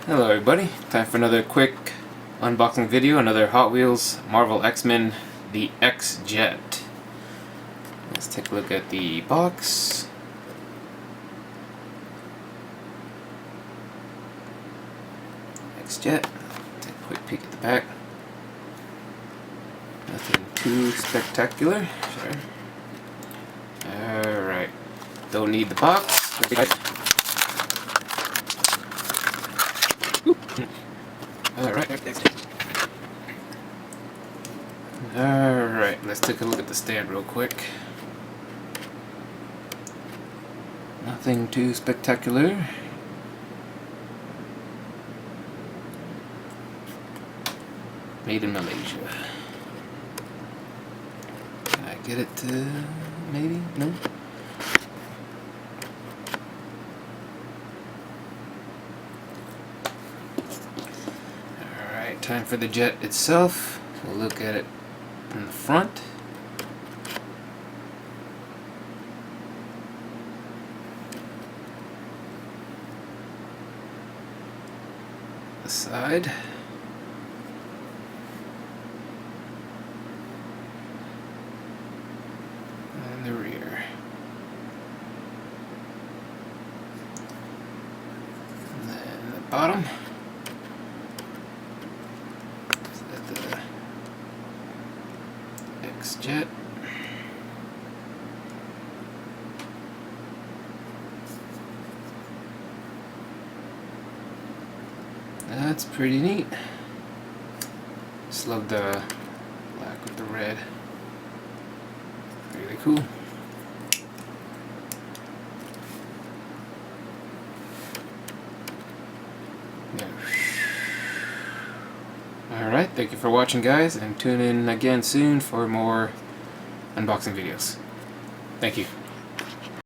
Hello everybody, time for another quick unboxing video, another Hot Wheels Marvel X-Men the X-Jet. Let's take a look at the box. X-Jet, take a quick peek at the back. Nothing too spectacular, sure. Alright, don't need the box. Alright, let's take a look at the stand real quick. Nothing too spectacular. Made in Malaysia. Can I get it to maybe? No? Alright, time for the jet itself. We'll look at it in the front. The side. And the rear. And then the bottom. The X-Jet. That's pretty neat. Just love the black with the red. Really cool. Alright, thank you for watching guys, and tune in again soon for more unboxing videos. Thank you.